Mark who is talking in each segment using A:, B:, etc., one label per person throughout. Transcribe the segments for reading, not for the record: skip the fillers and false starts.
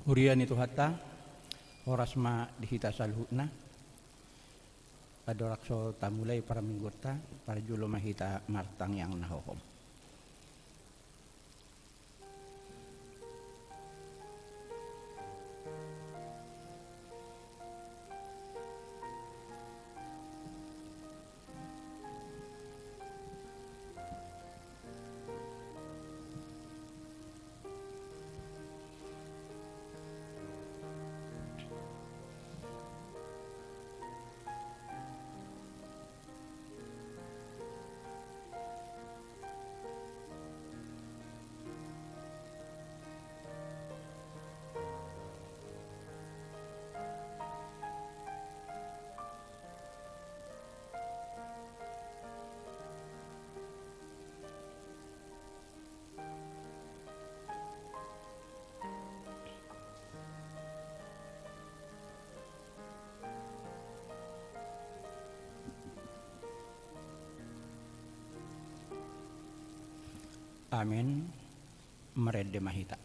A: Hurian itu hatta horas ma dihita salhutna adorakso tamulai para minggurta para julo mahita martang yang nahohom. Amin. Merede mahita.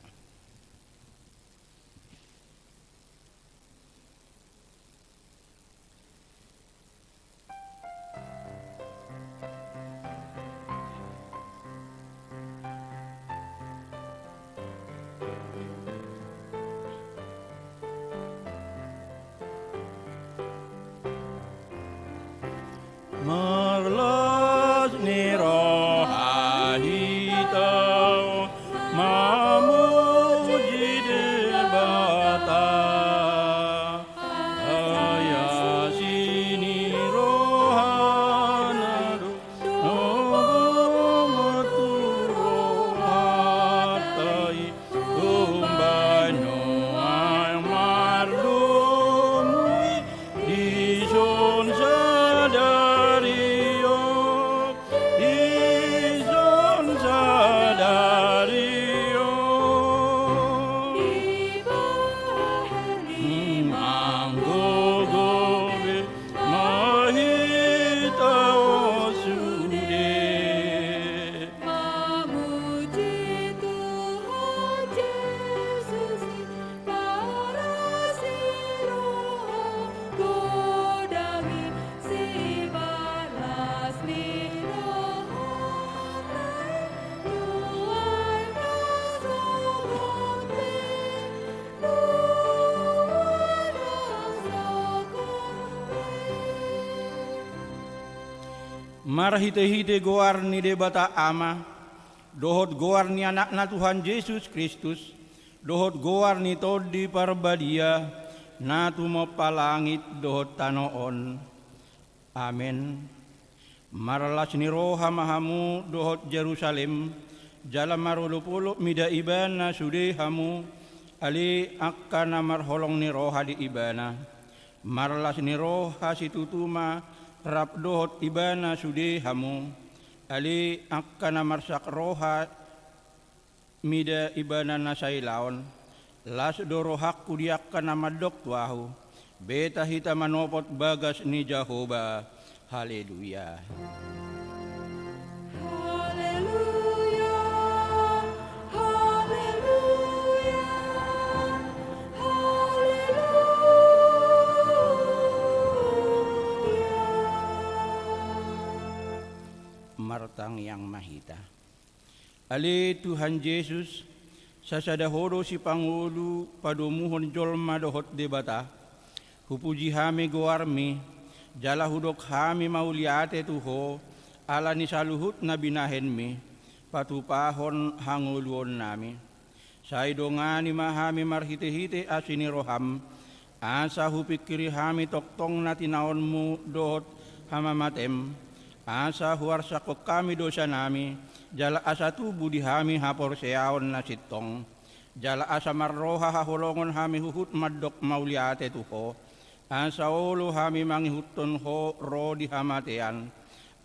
A: Merlas ni rohahitau mamuji debata ayasini rohanadu nomatu rohatai umbano amarlumui dison sadario dison sadario manggogobe mahita osude
B: Memuji Tuhan Yesus para siroh godami si balas liroh nuai nasomonte nuai nasomonte.
A: Marhite-hite goar ni debata ama, dohot goar ni anakna Tuhan Yesus Kristus, dohot goar ni todi parbadia, na tumopalangit dohot tanoon. Amin. Marlas ni roha mahamu dohot Jerusalem, jalan marulupulo mida ibana sudehamu, ali akkana marholong ni roha di ibana. Marlas ni roha situtuma, rap dohot ibana sudehamu, ali akkana marsak roha mida ibana nasailaon, las dorohak kudiakkana madok tuahu, beta hita manopot bagas ni Jehovah. Haleluya.
B: Haleluya, haleluya, haleluya.
A: Martang yang mahita. Ali Tuhan Yesus, sasadahoro si Pangulo padumuhon jolma dohot debata, hupuji hami goarmi, jala hudok hami mauliate tuho, ala ni saluhut na binahen mi, patupahon hanguluon nami. Saidongani mahami marhite-hite asini roham, asa hupikiri hami toktong na tinaonmu dohot hamamatem, asa huwarsakok kami dosa nami, jala asa tubu di hami hapor seaon na sitong, jala asa marroha hahulongon hami huhut madok mauliate tuho, asa olo hami mangihuton ho ro di hamatean,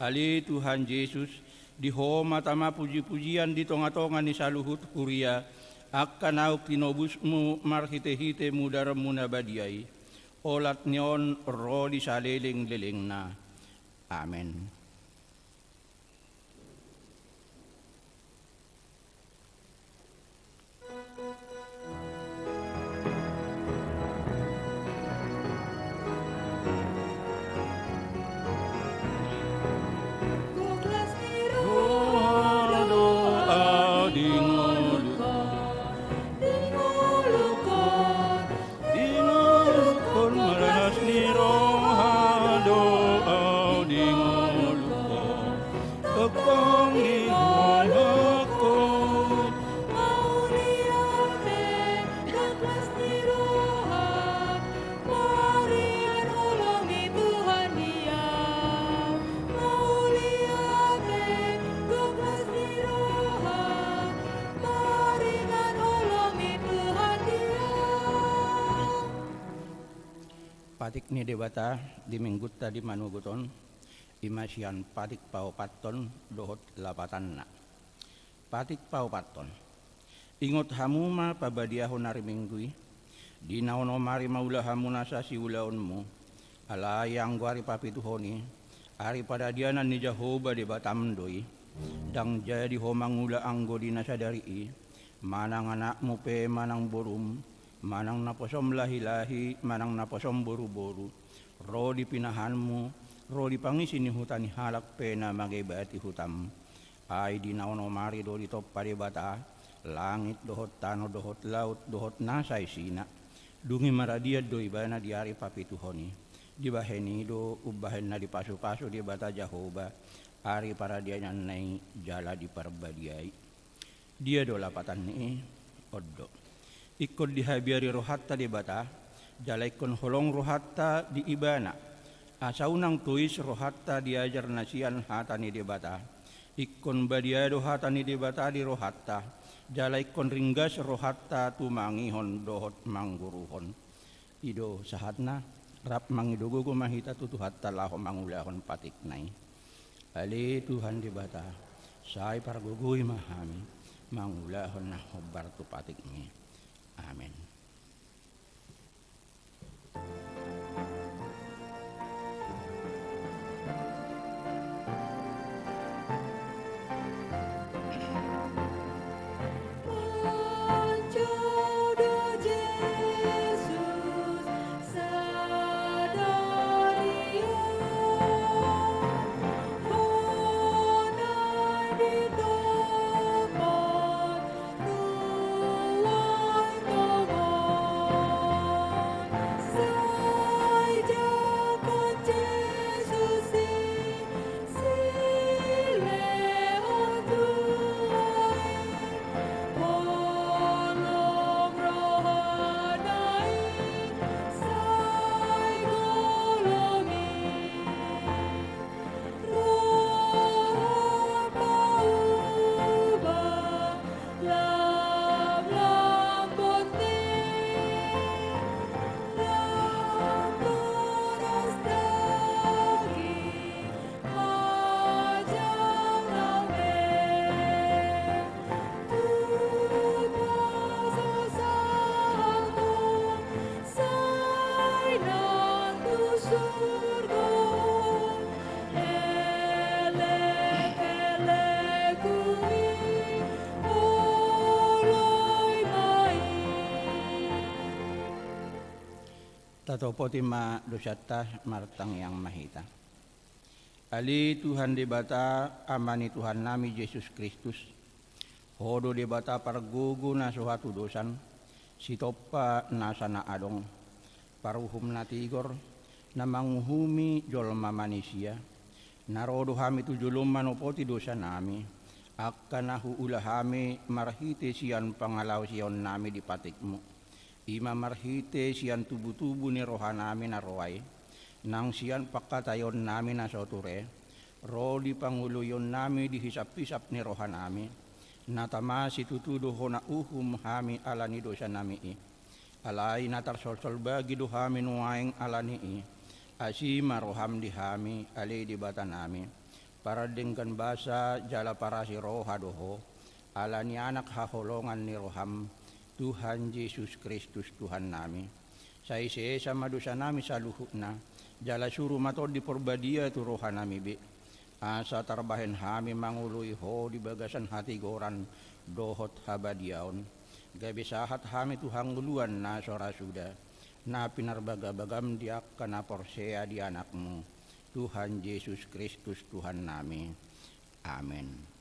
A: ali Tuhan Yesus, di ho matama puji-pujian di tonga-tonga ni saluhut huria, akan nauk tinobusmu marhite-hite mudarmu nabadiai, olat nion ro di saliling-liling na. Amen. Patik ni debata di minggut tadi manuguton imasian patik pau paton dohot lapatan na. Patik pau paton. Ingot hamuma pabadiahon hari minggui. Di naono mari maula hamunasa si ulaonmu. Ala yang guari papituhoni. Ari pada dianan ni Jehovah di batamdoi. Dang jadi homangula anggo di nasadari. Manang anakmu pe manang borum. Manang naposom lahi-lahi, manang naposom boru-boru. Ro di pinahanmu, ro di pangisi ni hutani halak pena magibati hutam. Ay di naono mari do di toppa di bata, langit dohot tano dohot laut dohot nasay sina. Dungi maradia do ibana di ari papituhoni. Di baheni do ubahen na di pasu-pasu di bata Jehovah. Ari para dia nyanai jala di perbadiai. Dia do lapatan ni oddo. Ikut dihabiari rohatta di bata, jalaikon holong rohatta di ibana. Asaunang tuis rohatta diajar nasian hatani di bata. Ikon badiado hatani di bata di rohatta, jalaikon ringgas rohatta tumangihon dohot mangguruhon. Ido sahatna, rap mangidugo mahita tutuhatta laho mangulahon patik nai. Ali Tuhan di bata, say pargugui mahami, mangulahon na hobar tu patik ni. Amin. Tatopoti ma dosata martang yang mahita. Ali Tuhan di bata amani Tuhan nami Yesus Kristus. Hodo di bata pargugu na suhatu dosan. Sitopa nasana adong. Paruhum na tigor. Na manguhumi jolma manusia. Narodo hami tu julum manopoti dosa nami. Akkanahu ulahami marhite sian pangalaw siyon nami di patikmu. Ima marhite sian tubu-tubu ni rohanami na roay, nang sian pakatayon nami na soture, ro di panguluyon nami di hisap-hisap ni rohanami, natama si tutudo ho na uhum hami alani dosa nami i, alay natar sol bagi do hami nuwaing alani i, asi maroham di hami alay di bata nami, para dengkan basa jala para si roha doho, alani anak haholongan ni roham, Tuhan Yesus Kristus Tuhan nami. Sa isi sama dosa nami sa luhut na. Jala suruh matod di porbadia tu roha nami bi. Asa tarbahen hami mangului ho di bagasan hati goran dohot habadiaon. Gabi sahat hami Tuhan nguluan na sora suda. Na pinarbaga-bagam diak kana porsea di anakmu. Tuhan Yesus Kristus Tuhan nami. Amin.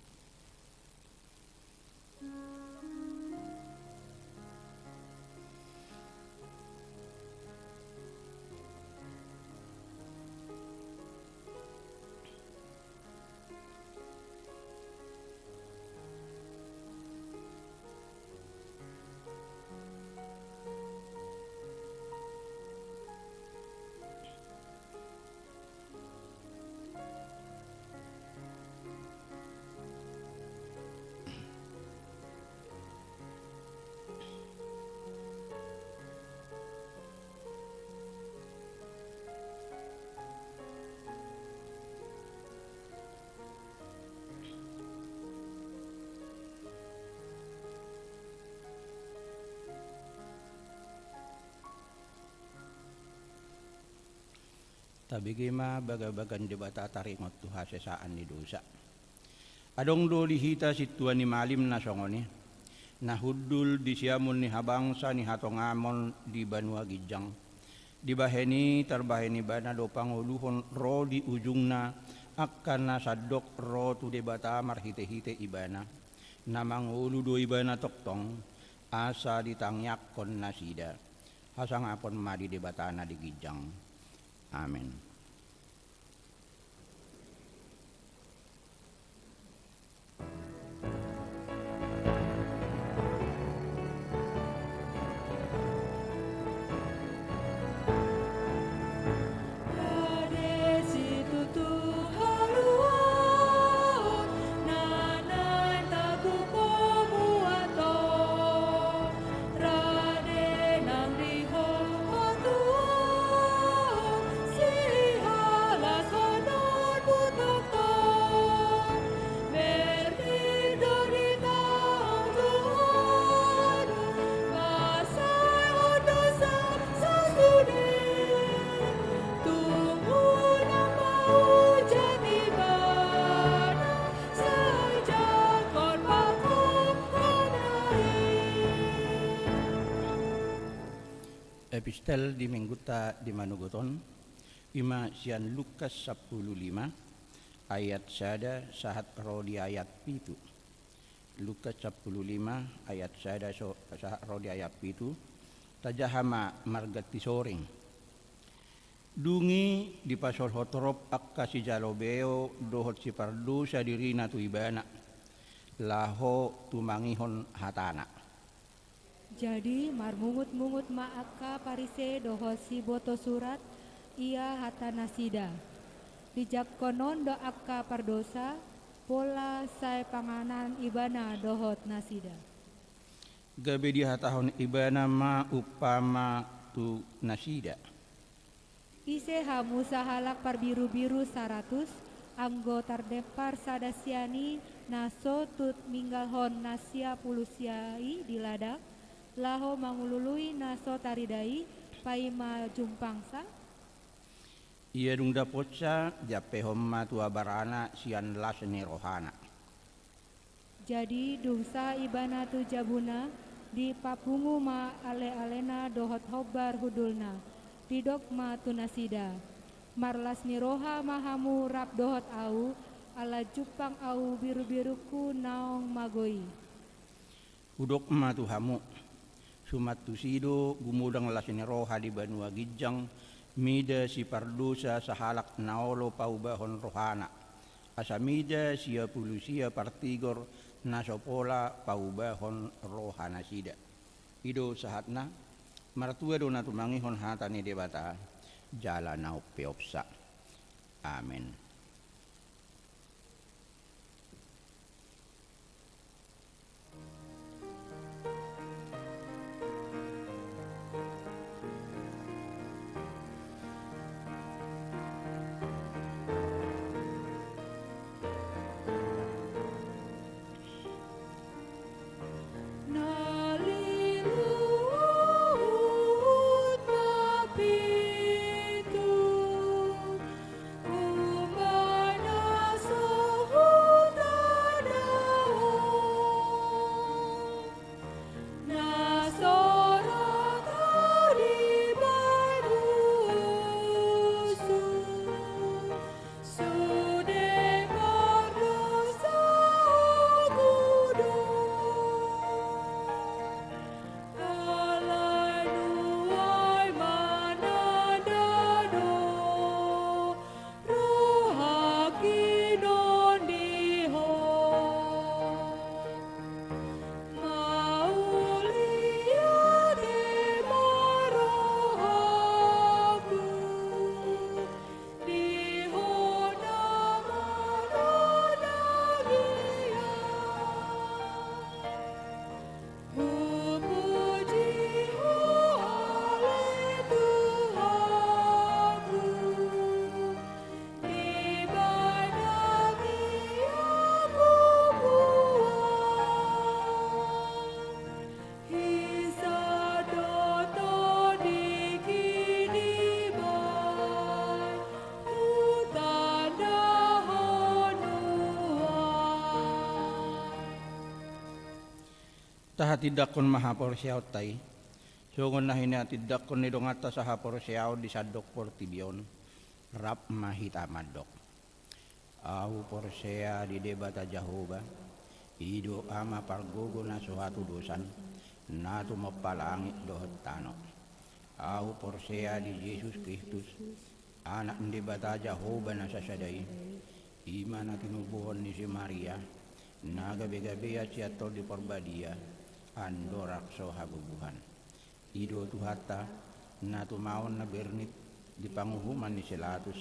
A: tabigima bagabagan debata taringot tuha sesaan ni dosa. Adong do lihita situan ni malim na songoni, nahudul di siamun ni habangsa ni hatongamon di Banua Gijang. Dibaheni terbaheni bana do panguluhon ro di ujungna akan nasadok ro tu debata marhite-hite ibana. Namang ulu do ibana toktong asa ditangyak kon nasida. Hasang apon madi debatana di Gijang. Amin. Epistel di Mingguta di Manugoton ima sian Lukas 15 ayat sada sahat ro di ayat pitu. Lukas 15 ayat sada sahat ro di ayat pitu. Tajahama margati soring. Dungi di pasol hotorop akka si jalobeo dohot si pardu sa dirina tu ibana. Laho tumangihon hatana.
B: Jadi marmungut-mungut maaka parise dohosi boto surat ia hata nasida. Dijak konon do akka pardosa pola sai panganan ibana dohot nasida.
A: Gabe di hatahon ibana ma upama tu nasida.
B: Ise hamu sahalak parbiru-biru 100 anggo tardepar sadasiani naso tut minggalhon nasia pulusiai di ladak. Laho mangulului naso taridai paima jumpangsa.
A: Ia dung dapotsa jape homma tua barana sian lasni rohana.
B: Jadi dungsa ibana tu jabuna di papungu ma ale-alena dohot hobar hudulna. Didok ma tu nasida. Marlas ni roha mahamu rap dohot au ala jupang au biru-biruku naong magoi.
A: Hudok ma tu hamu. Sumat tu sido gumudang lasni roha di Banua Gijang mida si pardusa sahalak naolo paubahon rohana. Asamida sia pulusia partigor nasopola paubahon rohana sida. Ido sahatna martua do natumangihon hatani debata jala nau peopsa. Amin.
B: Umay
A: Taha tidak kon maha porsiaw tay. Sungon na hina tidak kon nidong ata saha porsiaw di sadok portibion. Rap mahita madok. Au porsea di debata Jahoba. Ido ama pargogo na suatu dosan. Natu mapalangit dohot tano. Au porsea di Yesus Kristus. Anak debata Jahoba na sasadai. Ima na tinubuhon ni si Maria. Nagabe-gabe siya tol di porbadia. Andorak so habubuhan. Ido tuhata na tumaon na bernit di panguhuman ni Silatus.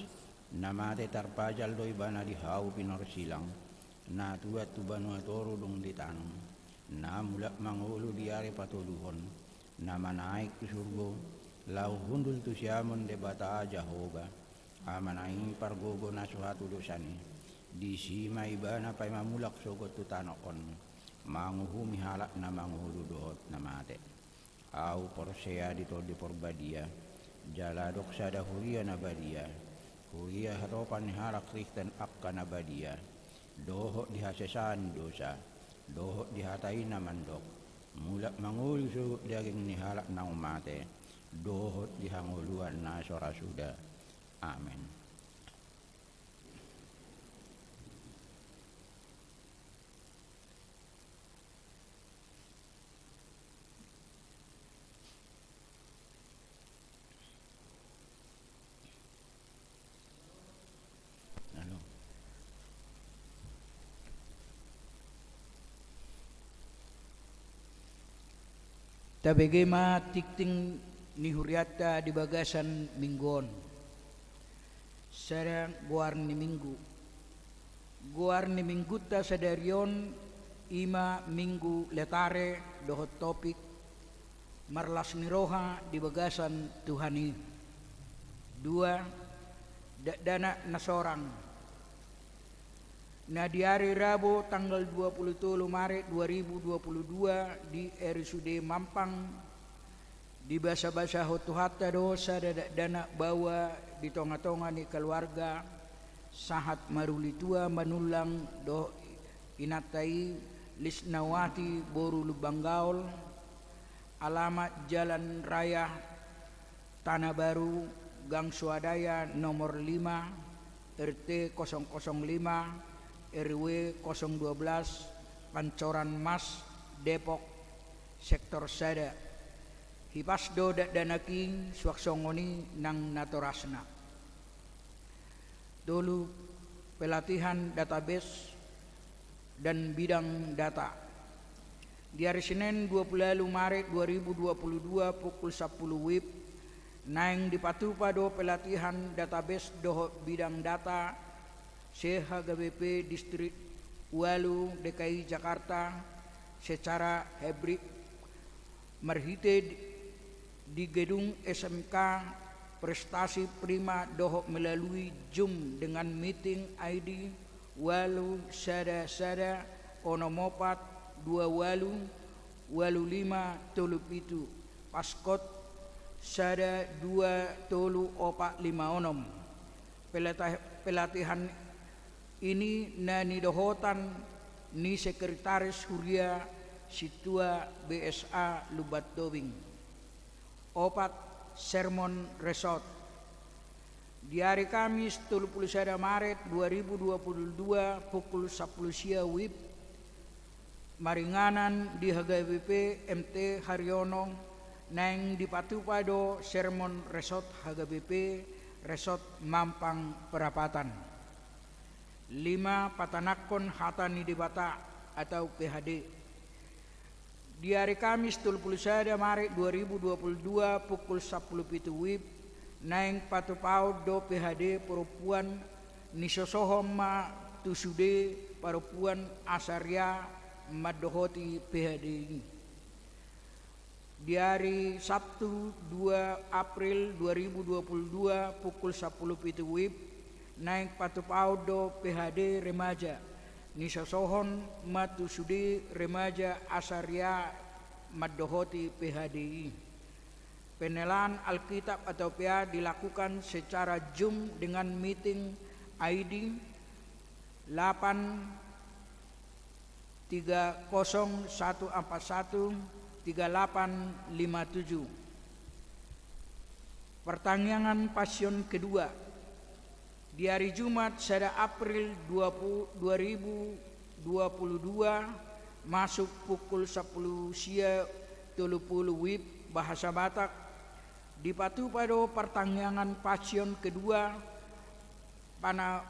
A: Namate tarpajal do iba na di hau pinorsilang. Na tuat tubanu atoro dong di tanong. Na mulak mangulo di are patuluhon. Na manaik tu surgo. Lau hundul tu siamon de bata Jahoba. Amanai pargogo na suatu dosani. Di sima iba na pay mamulak sogot tu tanokon. Manguhumi halak na manguhulu dohot na mate. Au porsea ditol di porbadia. Jaladok sada huria na badia. Huria harapan halak Kristen akka na badia. Dohot dihasesaan dosa. Dohot dihatai na mandok. Mulak mangulu sugot daging ni halak na umate. Dohot dihanguluan na sorasuda. Amin.
C: Tabegema tikting ni huriata di bagasan minggon. Sarang guar ni minggu. Guar ni minggu ta sadarion ima minggu letare dohot topik. Marlas ni roha di bagasan Tuhani. 2. Dana nasorang. Nah di hari Rabu tanggal 27 Maret 2022 di RSUD Mampang di basa-basa hotuhata dosa dana bawa di tonga-tonga ni keluarga sahat marulitua manulang do inatai Lisnawati Boru Lubanggaul, alamat Jalan Raya Tanah Baru Gang Swadaya nomor 5 RT 005 RW 012 Pancoran Mas Depok Sektor Sada Hipasdo danaking swaksongoni nang natorasna. Dulu pelatihan database dan bidang data. Di hari Senin 20 Maret 2022 pukul 10 WIB naing dipatupa do pelatihan database do bidang data CHGBP Distrik Walu DKI Jakarta secara hybrid marhite di gedung SMK Prestasi Prima Doho melalui Zoom dengan meeting ID Walu Sada Onomopat 2 Walu 5 Tolu Pitu Paskot Sada 2 Tolu Opak 5 Onom. Pelatihan ini nani dohotan ni sekretaris Huria Situa BSA Lubat Dobing. Opat Sermon Resort. Di hari Kamis 31 Maret 2022 pukul 10 siang WIB maringanan di HGBP MT Haryono nang dipatupado Sermon Resort HGBP Resort Mampang Perapatan. 5. Patanakon Hatani Debata atau PHD. Di hari Kamis 31 Maret 2022 pukul 10 WIB naing patupau do PHD perempuan nisosohoma tusude perempuan asarya madohoti PHD ini. Di hari Sabtu 2 April 2022 pukul 10 WIB naik patupau do PHD remaja nisosohon matusudi remaja asarya madohoti PHDI. Penelan Alkitab atau PA dilakukan secara Zoom dengan meeting ID 8 30141 3857. Pertanyaan Pasion kedua di hari Jumat 1 April 2022 masuk pukul 10 sia 30 WIB bahasa Batak dipatu pada pertanyaan Pasion kedua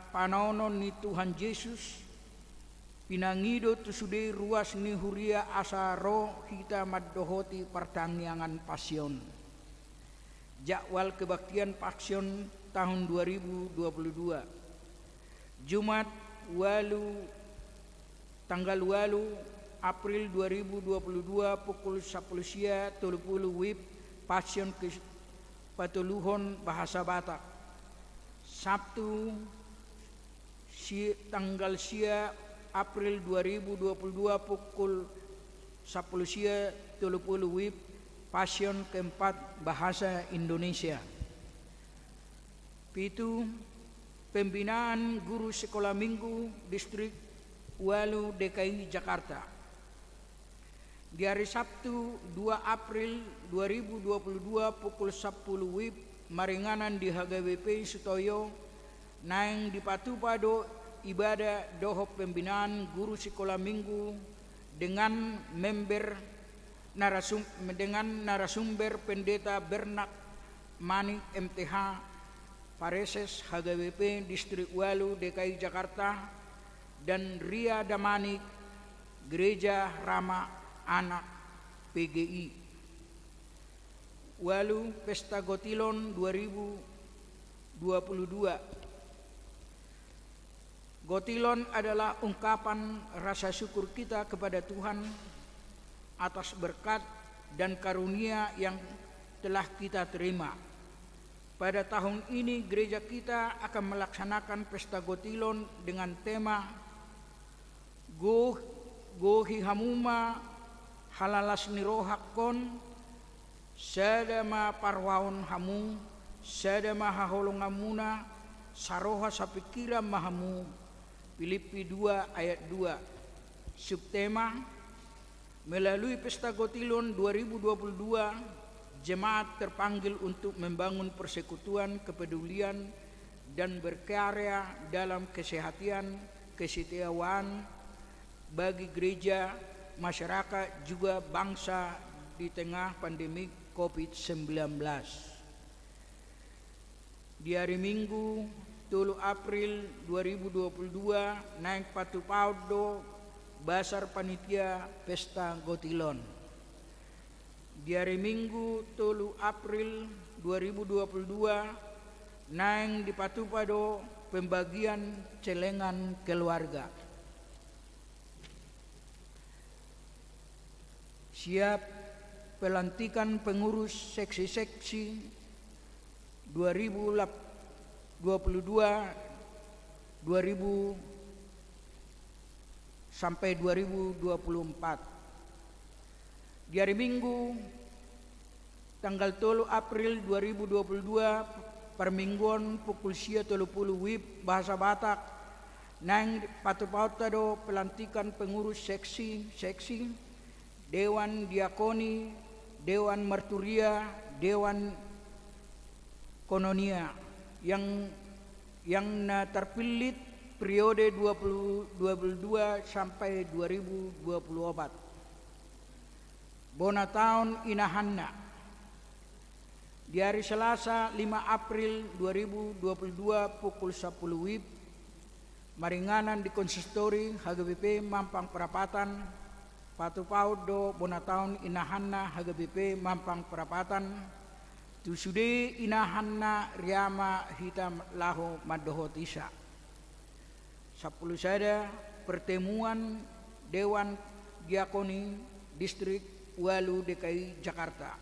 C: panaonon ni Tuhan Yesus pinangido tusude ruas ni huria asa roh kita maddohoti pertanyaan Pasion. Jadwal kebaktian Pasion tahun 2022 Jumat tanggal 8 April 2022 pukul 10 sia 30 WIB Pasion ke Patuluhon bahasa Batak. Sabtu tanggal sia April 2022 pukul 10 sia 30 WIB Pasion keempat bahasa Indonesia. Pitu, pembinaan guru sekolah minggu distrik Walu DKI Jakarta. Di hari Sabtu 2 April 2022 pukul 10 WIB maringanan di HGWP Sutoyo naing dipatu pado ibadah doho pembinaan guru sekolah minggu dengan narasumber Pendeta Bernak Manik MTH Pareses HGWP Distrik Walu DKI Jakarta dan Ria Damanik Gereja Rama Anak PGI. Walu Pesta Gotilon 2022. Gotilon adalah ungkapan rasa syukur kita kepada Tuhan atas berkat dan karunia yang telah kita terima. Pada tahun ini gereja kita akan melaksanakan Pesta Gotilon dengan tema Gohi Hamuma Halalas Nirohakon Sadama Parwaon Hamu Sadama Haholongamuna Saroha Sapikira Mahamu. Filipi 2 ayat 2. Subtema, melalui Pesta Gotilon 2022, jemaat terpanggil untuk membangun persekutuan, kepedulian, dan berkarya dalam kesetiaan bagi gereja, masyarakat, juga bangsa di tengah pandemi COVID-19. Di hari Minggu 3 April 2022 naik patu paudo basar panitia Pesta Gotilon. Di hari Minggu 3 April 2022 naik di patu pado pembagian celengan keluarga. Siap pelantikan pengurus seksi-seksi 2022 sampai 2024. Di hari Minggu tanggal 3 April 2022 permingguan pukul 30 WIB bahasa Batak nang patu-patado pelantikan pengurus seksi, Dewan Diakoni, Dewan Marturia, Dewan Kononia yang terpilih periode 2022 sampai 2024. Bona tahun inahanna. Di hari Selasa 5 April 2022 pukul 10 WIB maringanan di konsistori HGBP Mampang Perapatan patu paudo bona tahun inahanna HGBP Mampang Perapatan tusude inahanna riama hitam lahu madohotisa. 10 sada pertemuan Dewan Diakoni Distrik Walu DKI Jakarta.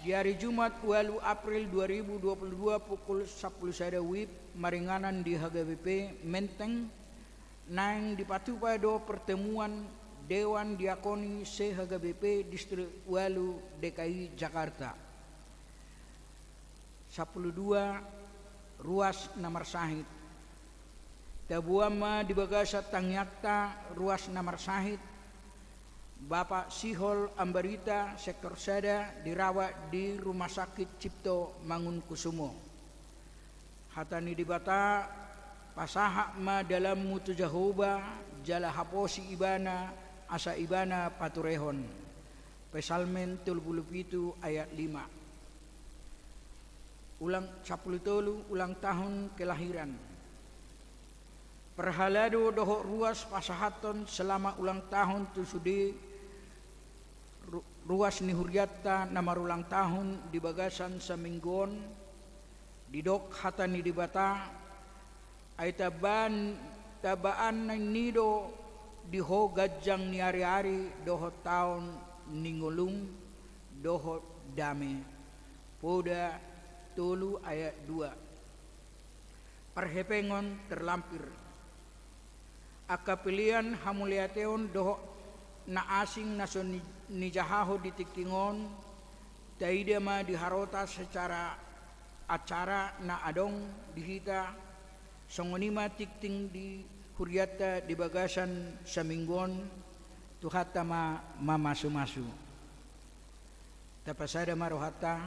C: Di hari Jumat 2 April 2022 pukul 10 sada WIB maringanan di HGBP Menteng nang dipatupado pertemuan Dewan Diakoni CHGBP Distrik Walu DKI Jakarta. 12 Ruas Namar Sahid. Tabuama di bagasa tangyakta ruas namar sahit. Bapak Sihol Ambarita sektor Sada dirawat di Rumah Sakit Cipto Mangunkusumo. Hatani di bata pasahak ma dalam mutu Jahoba jala haposi ibana asa ibana paturehon. Pesalmen 37 ayat 5. Ulang 10 ulang tahun kelahiran. Perhalado dohok ruas pasahaton selama ulang tahun tu sudi ruas ni Huryatta namar ulang tahun di bagasan sa minggon didok hatani di bata ay tabaan na nido diho gajang ni ari-ari dohot tahun ningolum dohot dame poda 3 ayat 2. Perhepengon terlampir akapilian hamuliateon dohok na asing na ni jahaho di tiktingon taida ma diharota secara acara na adong dihita songonima tikting di Huryatta di bagasan sa minggon tuhata mamasu-masu tapasada marohata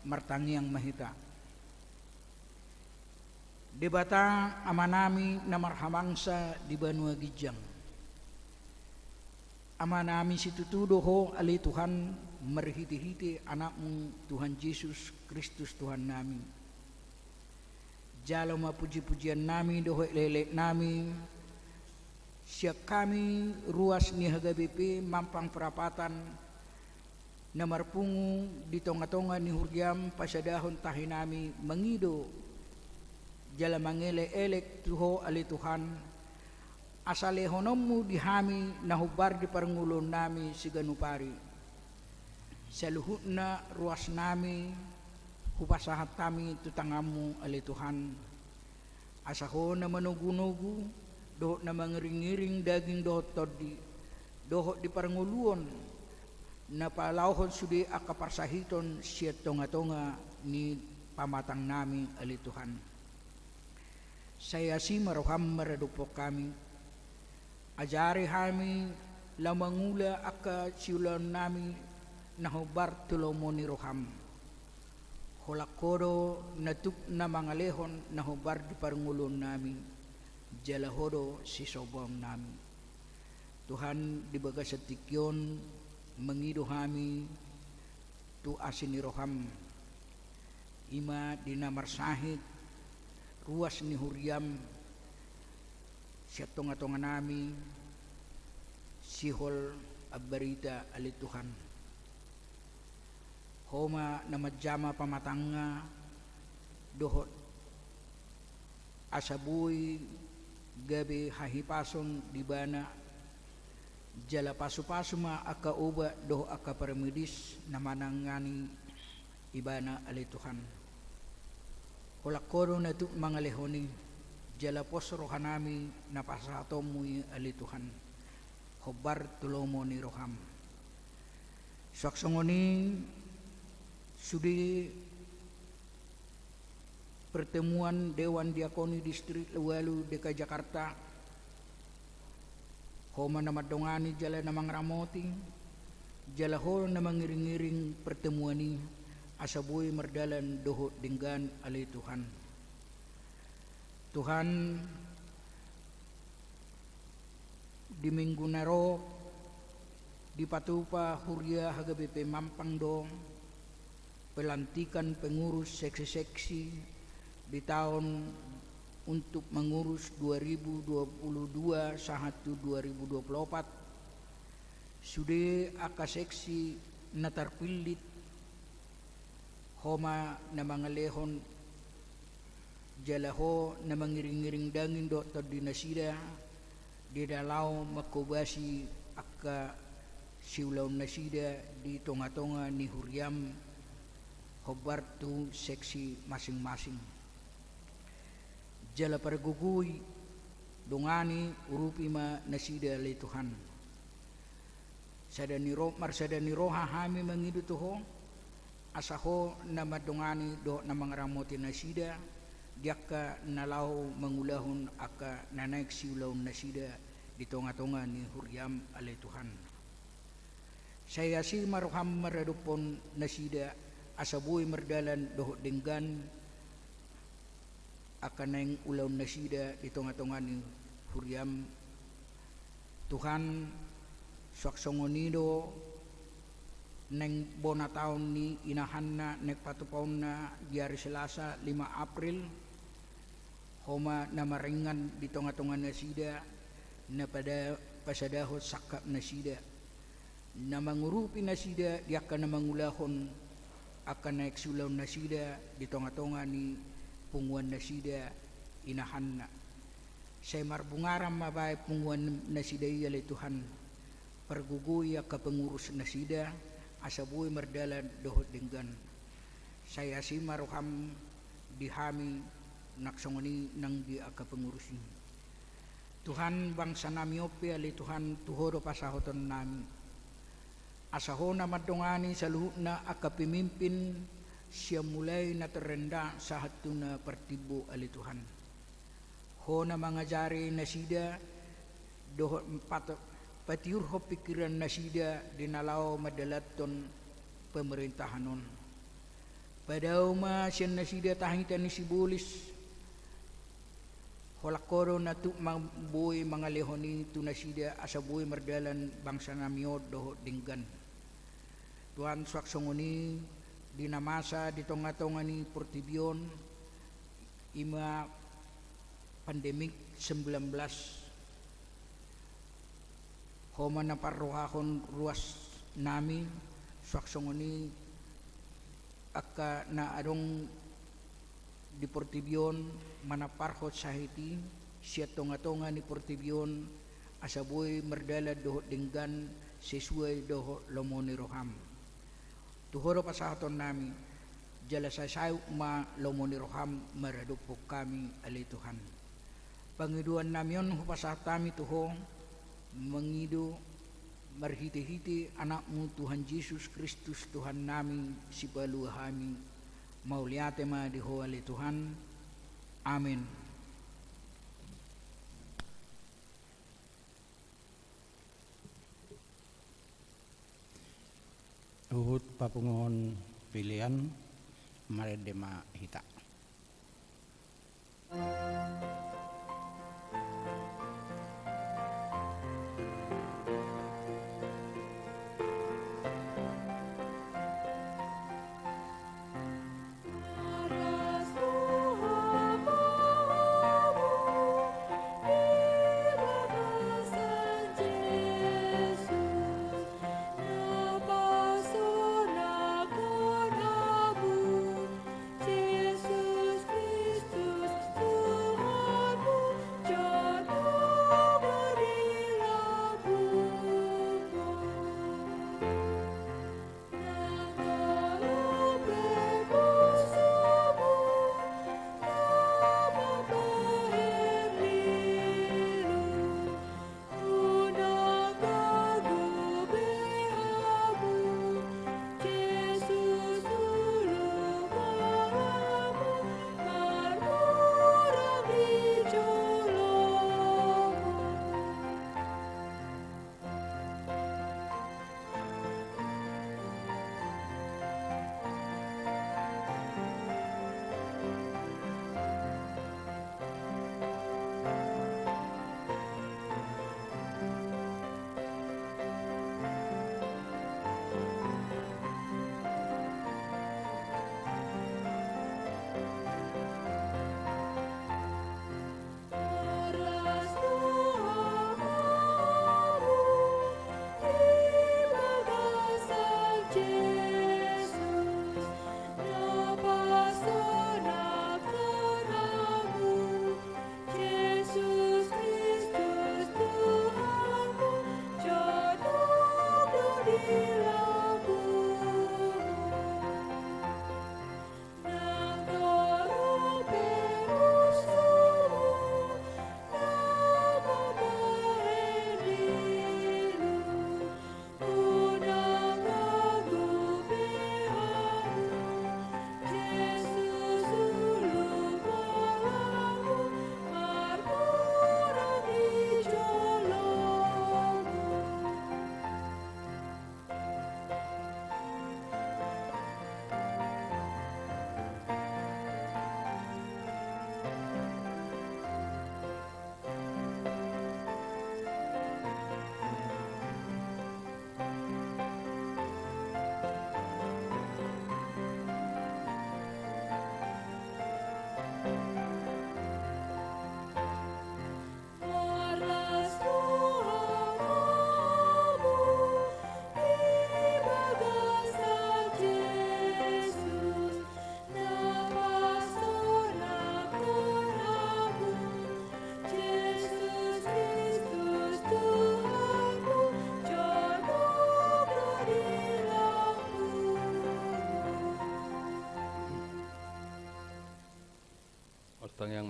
C: martangiang mahita debata amanami na marhamangsa di Banua Gijang. Amanami situtudo ho ali Tuhan merhiti-hiti anakmu Tuhan Yesus Kristus Tuhan nami. Jalo mapuji-pujian nami doho lelek nami. Siak kami ruas ni HGBP mampang perapatan na marpungu di tonga-tonga ni Huryam pasadahon tahi nami mengido jala mangele-elek tuho ali Tuhan asale honommu dihami nahubar di parngulon nami siganupari saluhutna ruas nami hupasahat kami tutangamu ali Tuhan asaho na manugu-nugu dohot na mangering-ngering daging dohot todi dohot di parnguluon na palauhon sudi akaparsahiton siya tonga-tonga ni pamatang nami ali Tuhan. Saya si maroham maradupok kami ajari kami lamangula aka siulan nami nahubar tulomo ni roham holakodo natuk na mangalehon nahubar di parngulon nami jalahodo si sobong nami Tuhan di bagas setikyon mengido kami tu asin ni roham ima di namar sahid ruas ni Huryam siya tonga-tonga nami Sihol Ambarita ali Tuhan homa na madjama pamatanga dohot asabuy gabi hahipason di bana jala pasu-pasu ma aka uba doho aka paramedis na manangani ibana ali Tuhan Kolakoro na ito mga lehoni, jala posro hanami na pasatomu ali Tuhan, hobar tulomo ni roham. Saksongoni sudi pertemuan Dewan Diakoni Distrik Lewalu DKI Jakarta, homa na madongani jala na mangramoti, jala ho na mangiring-iring pertemuan ni asaboy mardalan doho dinggan ali Tuhan. Tuhan di minggu naro di patupa Hurya HGBP Mampang dong pelantikan pengurus seksi-seksi di tahun untuk mengurus 2022 sahatu 2024 sudah aka seksi natarpilit homa na mga lehon jalaho na mangiring-iring dangin do di nasida di dalaw makubasi aka siulaw nasida di tonga-tonga ni Huryam hobar tu seksi masing-masing jala paraguguy dungani urupi ma nasida li Tuhan sadani roha hami mangidu tuho asaho na madungani do na mangaramoti nasida diaka nalau mangulahon aka nanaik siulaw na sida di tonga-tonga ni Huriam alay Tuhan. Saya si maruham maradupon na sida asabuy mardalan doho denggan aka naing ulaw na sida di tonga-tonga ni Huriam. Tuhan swaksongonido neng bona taon ni inahan na nagpatupaw na diari Selasa 5 April homa na maringan di tonga-tonga na sida na pada pasadahot sakap na sida na mangurupi na sida di akan na mangulahon akan na eksulaw na sida di tonga-tonga ni punguan na sida inahan na say marbungaram mabay punguan na sida iyalay Tuhan perguguya ka pengurus na sida asabuy mardalan dohot denggan. Saya si maruham dihami naksongoni nang di aka pengurusin. Tuhan bangsa nami opi ali Tuhan tuhoro pasahoton nami. Asahona madongani sa luhut na aka pemimpin siya mulay na terenda sa hatu na partibo ali Tuhan. Hona mangajari na sida dohot patiur ho pikiran na sida dinalaw madalaton pemerintahanon. Padaw ma siya na sida tahitan ni Sibulis holakoro na tu mabuhay mga lehoni tu na sida asabuhay mardalan bangsa namiod doho dinggan. Tuhan swaksongoni dinamasa ditonga-tonga ni Portibion ima pandemik 19 homa na parrohahon ruas nami swaksongoni aka na adong di Portibion manaparhot sahiti siya tonga-tonga ni Portibion asaboy merdala doho dinggan sesuai doho lomoni roham tuhoro pasahaton nami jala sasayu ma lomoni roham maradupok kami alay Tuhan pangiduan namion hupasatami tuho mengidu marhiti-hiti anakmu Tuhan Yesus Kristus Tuhan nami si baluhami mauliate ma diho alay Tuhan amin.
A: Uhud papungon pilihan maredema hita.
B: Jesus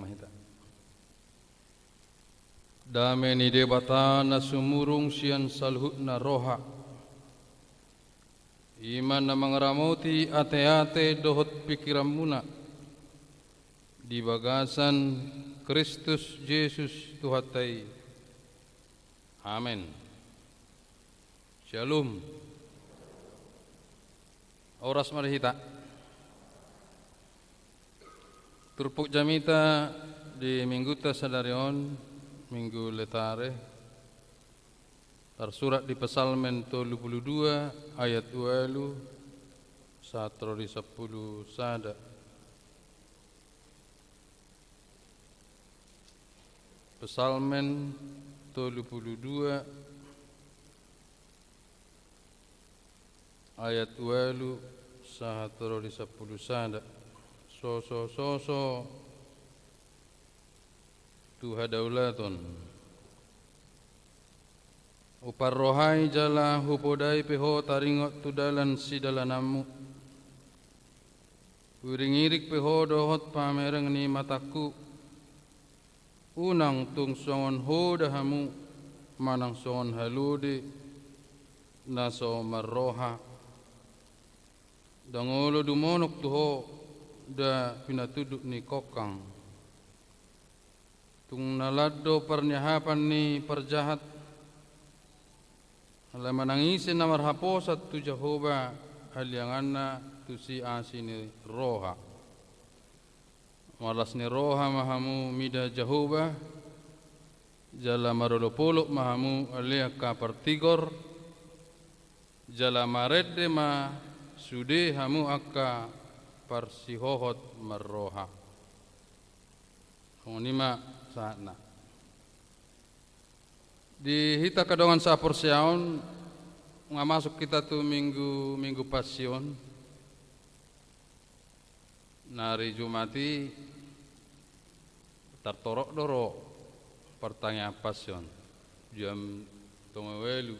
D: mahita. Dame ni debata na sumurung siyan salhut na roha. Iman na mangaramoti ate-ate dohot pikiran muna. Di bagasan Kristus Yesus Tuhatai. Amin. Shalom. Oras marihita. Turpuk jamita di minggu tasadarion, minggu letare. Tersurat di Psalmen 32 ayat 2 satro di 10 sada. Psalmen 32 ayat 2 satro di 10 sada. So Tuhan daulaton upar rohai jala hupodai peho taringot tudalan sidalanamu uringirik peho dohot pamereng ni mataku unang tung songon ho dahamu manang songon halude naso marroha dangolo dumonok tuho da pinatuduk ni kokang tung nalado pernyahapan ni perjahat ala manangisin na marhaposat tu Jehovah alianganna tu si asini roha malas ni roha mahamu mida Jehovah jala marolopolok mahamu aliaka partigor jala maredde ma sude hamu akka parsihohot marroha. Honima saatna. Di hita kadongan sa porsiaon nga masuk kita tu minggu pasion. Nari Jumati tartorok doro pertanyaan pasion jam tongewelu.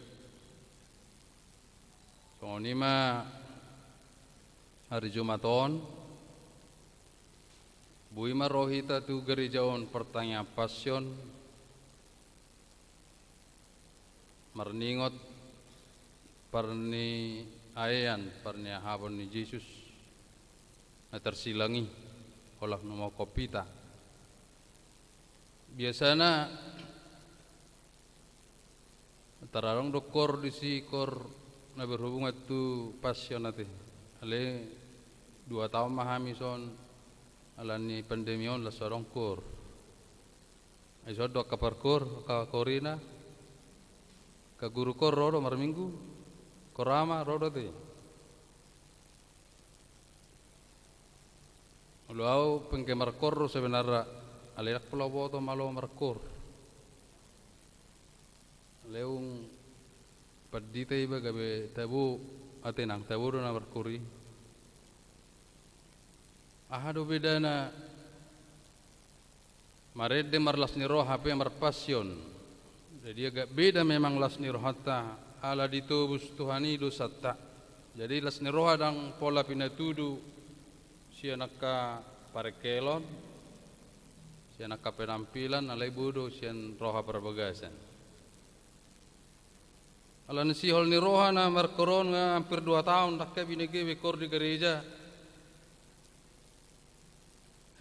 D: Honima hari Jumaton bui marohita tu gerejaon pertanyaan pasion marningot parni ayan parni habon ni Yesus na tersilangi olah nomo kopita biasana tararong dokor disi kor na berhubungan tu pasion nate ale 2 tahun mahami son alani pandemion la sorong kur ai so do kaparkur ka korina ka guru kor rodo mar minggu korama rodo te lo au pengke markor sebenarnya alerak pulau to malo markor leung padita iba gabe tabu atenang tabu na markuri ahado bedana marede marlas ni roh hape marpasion jadi agak beda memang las ni rohata ala ditubus Tuhani dosata jadi las ni roh adang pola pinatudu sianaka parekelon sianaka penampilan alai bodo sian roha perbagasan ala nisihol ni rohana markoron nga hampir 2 tahun takka binege bekor di gereja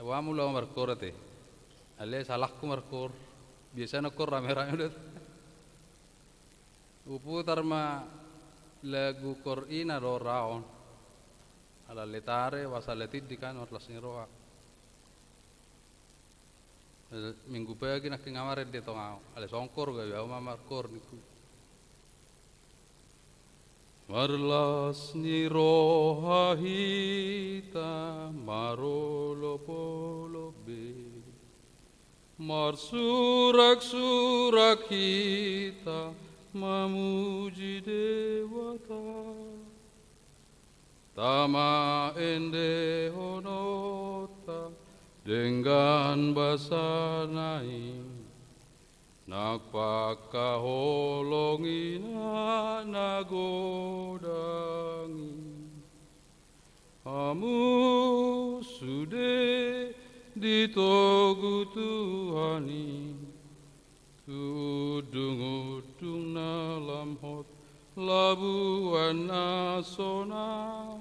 D: awamu law markor te ale salahku markor biasa nakor rame-rame udah upu tarma lagu korina do raon ala letare wasaletit dikan warlas ni roa minggu pagi nak ngamare de tongau ale songkor ga ya markor niku marlas ni roha hita marolo polo be marsurak-surak hita memuji dewata tama ende honota dengan bahasa naim nakpakaholongi na nagodangi amu sude di togu Tuhani udung-udung nalam hot labuan nasona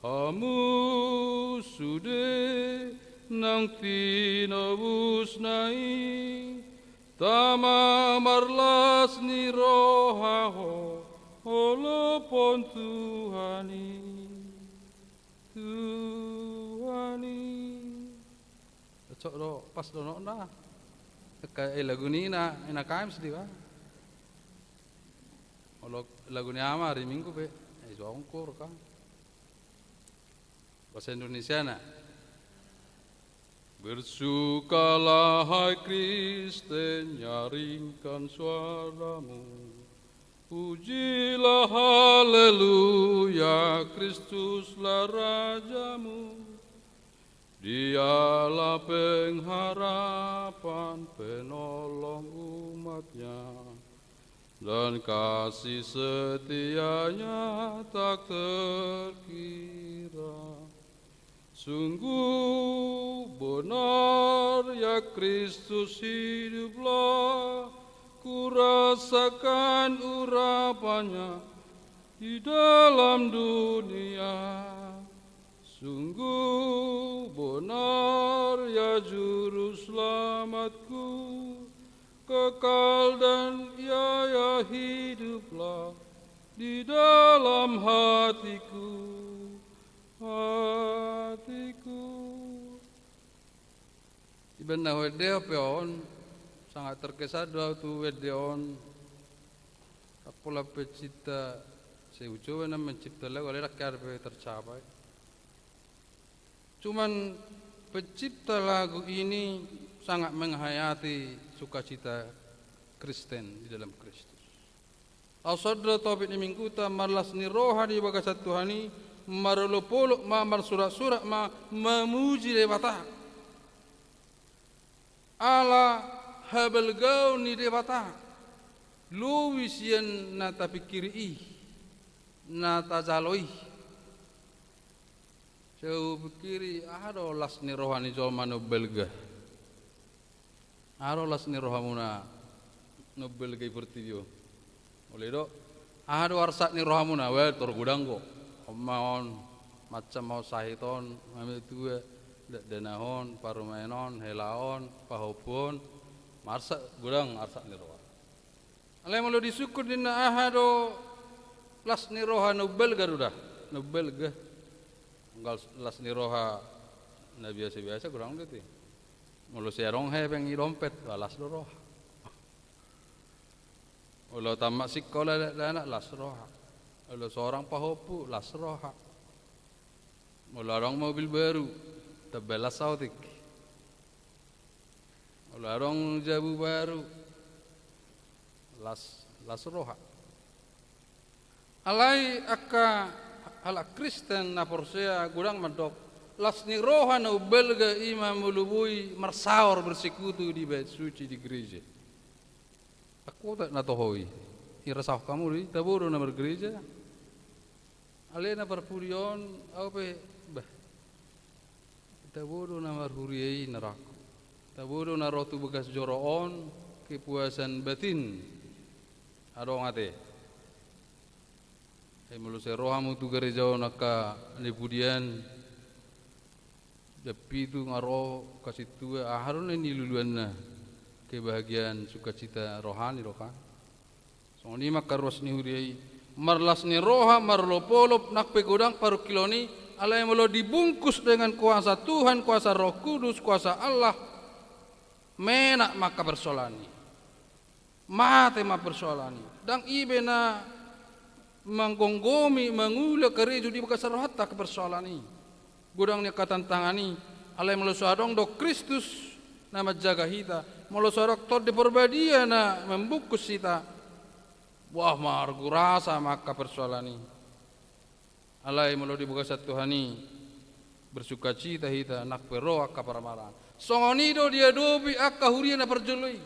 D: amu sude nang tinobus nai tama marlas ni rohaho olopon Tuhani cok do pas do na kayak lagu ni na kaim sedih ba kalau lagu ni ama hari Minggu be songkur kan bahasa Indonesia na bersukalah hai Kristen nyaringkan suaramu pujilah haleluya Kristuslah Rajamu Dialah pengharapan penolong umatnya dan kasih setianya tak terkira. Sungguh benar ya Kristus hiduplah, ku rasakan urapannya di dalam dunia. Sungguh benar ya juru selamatku, kekal dan ya hiduplah di dalam hatiku. Ibenah wedeo peon sangat terkesan doa tu wedeon apalah pencipta seujo na mencipta lagu oleh rakyat tercapai. Cuman pencipta lagu ini sangat menghayati sukacita Kristen di dalam Kristus. Asodra topik ni mingkuta marlas ni rohani bagasat Tuhani marolopolok ma marsurak-surak ma memuji dewata. Ala habelgau ni dewata. Luwis yen nata pikiri nata jaloi. Saya pikiri ado las ni rohani jolma nobel ga. Ado las ni rohamuna nobel ga pertiyo. Oleh do ado arsat ni rohamuna we tor gudang go. Omaon macam mau sahiton mami tua denahon parumenon helaon pahopon marsa gudang arsat ni roha. Ale malu disukur dina ahado las ni roha nobel ga dudah nobel ga. Enggak las ni roha na biasa-biasa kurang gitu. Mulu serong he pengi dompet las roha. Ulo tamak sekolah anak las roha. Ulo seorang pahopu las roha. Mulu orang mobil baru tebelas sautik. Ulo orang jabu baru las roha. Alai akka ala Kristen na porsea gudang mandok las ni roha na belga imam mulubui marsaur bersekutu di bait suci di gereja. Aku tak natohoi irasah kamu di taburu na bergereja alena perpurion apa bah taburu na marhuriai neraka taburu na rotu bekas joroon kepuasan batin adong ate. Mulu serohamu tu gereja naka lepudian tapi tu ngaro kasih tua harun ini luluanna kebahagiaan sukacita rohani rokan. So ni makaros ni huriai marlas ni roha marlopolop nak pegodang paru kiloni alai mulu dibungkus dengan kuasa Tuhan, kuasa Roh Kudus, kuasa Allah. Menak maka persolani. Mate ma persolani. Dang ibena menggonggomi mengula kereju di bekas rohata ke persoalan ini. Gudangnya katantangani alai melusu adong do Kristus nama jaga hita melusu adong to di perbadia na membukus hita. Wah margu rasa maka persoalan ini. Alai melu di bekas Tuhani bersukacita hita nak peroa kaparamaran. Songonido dia dobi akka huria na perjoloi.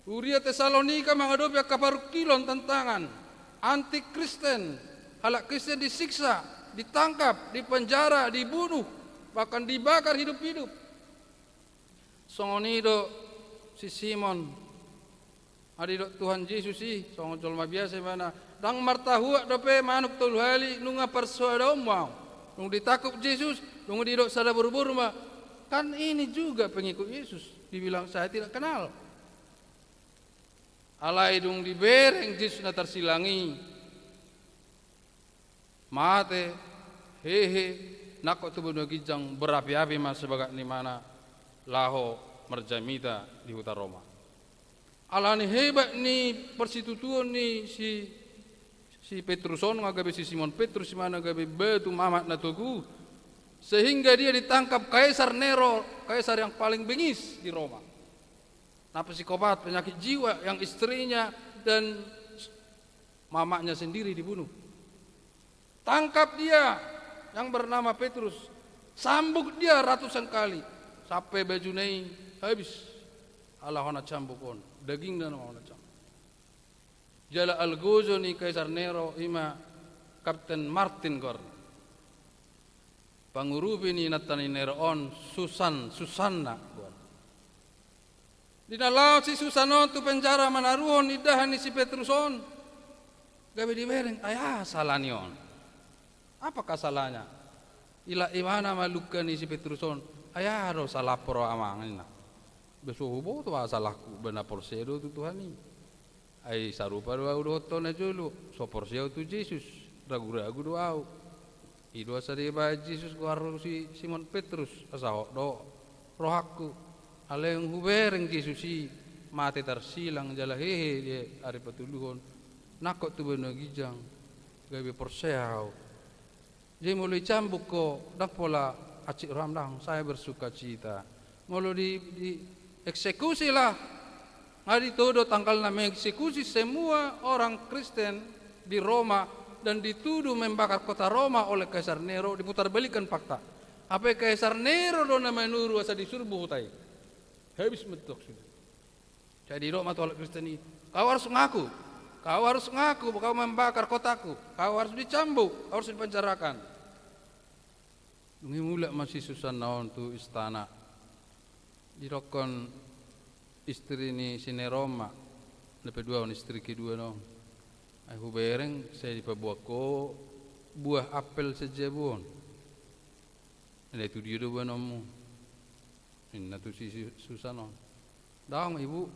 D: Huria Tesalonika mengadobi akka parukilon tantangan. Anti Kristen, halak Kristen disiksa, ditangkap, dipenjara, dibunuh, bahkan dibakar hidup-hidup. Songoni do si Simon. Adi do Tuhan Yesus sih, songo jolma biasa mana. Dang martahua dope manuk tolu hali nunga persuada mau. Nung ditakut Yesus, nung didok sada buru-buru mah. Kan ini juga pengikut Yesus. Dibilang saya tidak kenal. Alai dung dibereng Yesus na tersilangi. Mate, hehe, nakok tu benuh kijang berapi-api mas sebagai ni mana laho merjamita di hutan Roma. Alani hebat ni persitutuan ni si Petruson ngagabe si Simon Petrus si mana gabe betu mamat na tugu sehingga dia ditangkap Kaisar Nero, kaisar yang paling bengis di Roma. Nah psikopat penyakit jiwa yang istrinya dan mamaknya sendiri dibunuh. Tangkap dia yang bernama Petrus, sambuk dia ratusan kali sampai baju nei habis. Allah hona cambukon daging dan hona cambuk. Jala Algozo ni Kaisar Nero ima Kapten Martin Gor. Pangurubi ni natani Nero on Susanna Gor. Di dalam si Susanon tu penjara manaruon idahan ni si Petruson. Gabe dibereng ayah salanion. Apakah salahnya? Ila imana malukan ni si Petruson. Ayah ro salah pro amangina. Besuhubo tu salahku benar porsedo tu Tuhan ni. Ai sarupa doa udoto na julu so porseo tu Yesus ragu-ragu doa. Ido sari ba Yesus ko haru si Simon Petrus asaho do rohaku aleng hubereng Yesus si mate tersilang jala hehe dia ari patuluhon nakok tu beno gijang gawe porseo. Jadi mulai cambuk ko dak pola acik ramdang saya bersuka cita. Mulu di eksekusi lah. Hari itu tanggal 6 eksekusi semua orang Kristen di Roma dan dituduh membakar kota Roma oleh Kaisar Nero. Diputarbalikan fakta. Apa Kaisar Nero do nama nuru asa disurbu hutai. Habis metok sudah. Jadi Roma tu oleh Kristen ini. Kau harus ngaku. Kau harus ngaku kau membakar kotaku. Kau harus dicambuk. Kau harus dipenjarakan. Ini mulai masih susah naon tu istana. Dirokon istri ni sine Roma lepas dua istri kedua no aku bereng saya dipabuat ko buah apel saja bon ini tu dia dua nomu ini tu si susah no dong ibu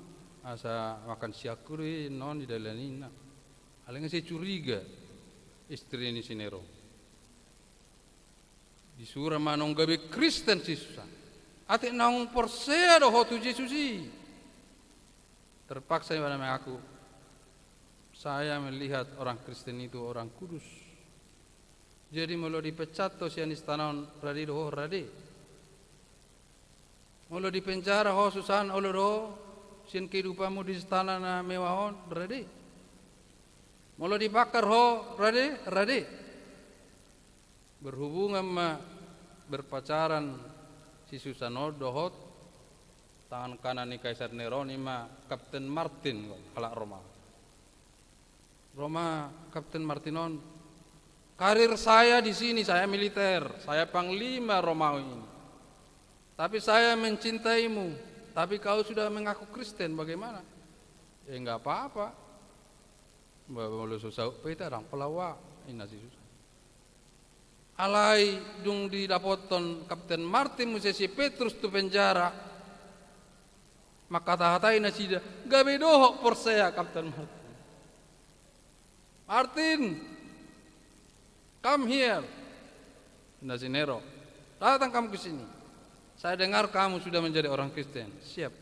D: asa makan siakuri non di dalam ini nak alangnya saya curiga istri ni sine Roma disuruh manong gabe Kristen si susah ati naung porsea do hotu Yesus si terpaksa pada mengaku saya melihat orang Kristen itu orang kudus. Jadi mula dipecat to sian istanon radi doh radi. Mula dipenjara ho susan oloro sian kehidupanmu di istana na mewahon radi. Mula dibakar ho radi. Berhubungan ma berpacaran si Susano dohot tangan kanan ni Kaisar Nero ni ma Kapten Martin kalak Roma Kapten Martinon karir saya di sini saya militer saya panglima Romawi ini tapi saya mencintaimu tapi kau sudah mengaku Kristen bagaimana enggak apa-apa boleh susah peta orang pelawa ini susah alai dung di dapoton Kapten Martin musisi Petrus tu penjara maka tahatai nasida gabe dohok porsea Kapten Martin come here nasi Nero datang kamu ke sini saya dengar kamu sudah menjadi orang Kristen siap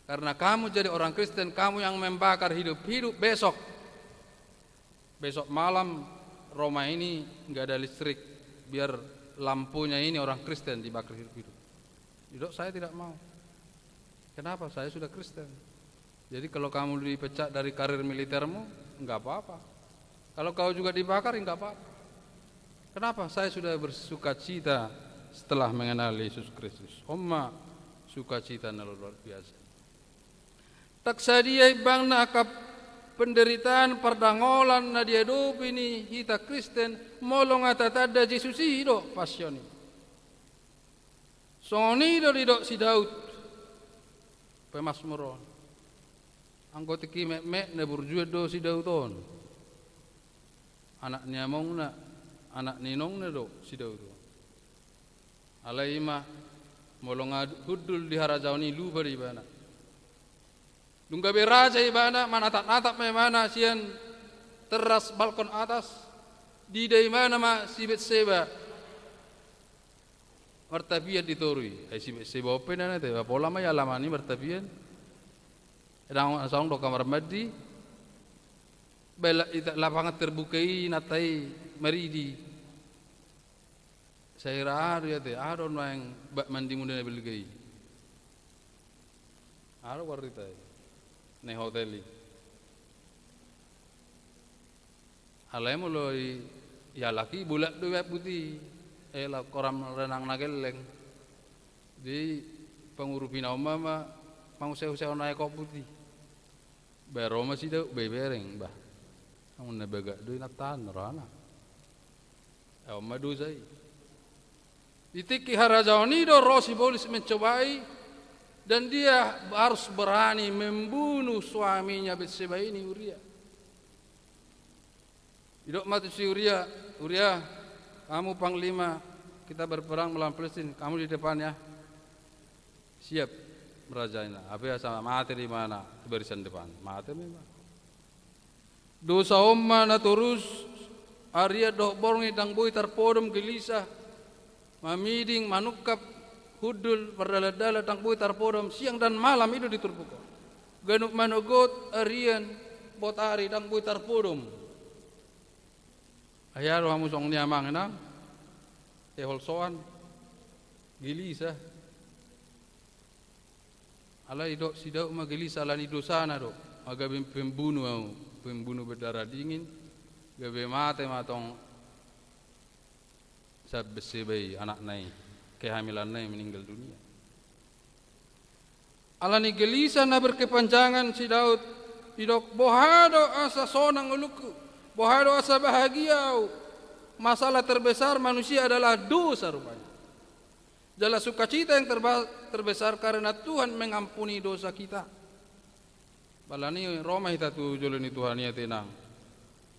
D: karena kamu jadi orang Kristen kamu yang membakar hidup besok malam Roma ini nggak ada listrik biar lampunya ini orang Kristen dibakar hidup saya tidak mau. Kenapa? Saya sudah Kristen. Jadi kalau kamu dipecat dari karir militermu, enggak apa-apa. Kalau kau juga dibakar, enggak apa-apa. Kenapa? Saya sudah bersuka cita setelah mengenal Yesus Kristus. Oma sukacita luar biasa. Tak sadia bang nakap penderitaan perdangolan na diadop ini hita Kristen molong atatada Yesus hidup pasyoni. Songoni do si Daud pemasmuro angko tiki mek na burjuet do si dauton anak niamong na anak ninong na do si dauton alai ma molong hudul di harajau ni lu bari bana dungga beraja ibana manatap-natap mana sian teras balkon atas di day mana ma si Betseba martabian ditorui ai si Betseba open na te pola ma ya lamani martabian edang asong do kamar mandi bela ita lapangan terbukai natai maridi saya raro ya te aron mang bak mandi muda na bilgai aro warita ne hoteli alai mulai ya laki bulat dua putih la koram renang nageleng di pengurupin mama mau sewa naik kok putih beroma sih deu bebereng bah amun na baga doi natan rana madu sai ditiki harajani do rosi polis mencobai dan dia harus berani membunuh suaminya Betseba ini Uria. Idok mati si Uria, kamu panglima, kita berperang melawan Palestina, kamu di depan ya. Siap merajainya. Apa ya sama mati di mana? Di barisan depan. Mati memang. Dosa omma na terus Arya dok borong idang boy tarpodom gelisah. Mamiding manukap hudul perdala-dala tang boy tarpodom siang dan malam itu diturpuko. Ganuk manogot Aryan botari tang boy tarpodom. Ayah roh musong niamang enang, tehol soan, gelisah. Alai dok sidau ma gelisah lani dosana dok, aga pembunuh berdarah dingin, gabe mate matong Betseba anak nai kehamilan nai meninggal dunia. Alani gelisah na berkepanjangan si Daud, idok bohado asa sonang uluku. Bohado asa bahagia. Masalah terbesar manusia adalah dosa rupanya. Jala sukacita yang terbesar karena Tuhan mengampuni dosa kita. Balani Roma kita tu joleni Tuhan ya tenang.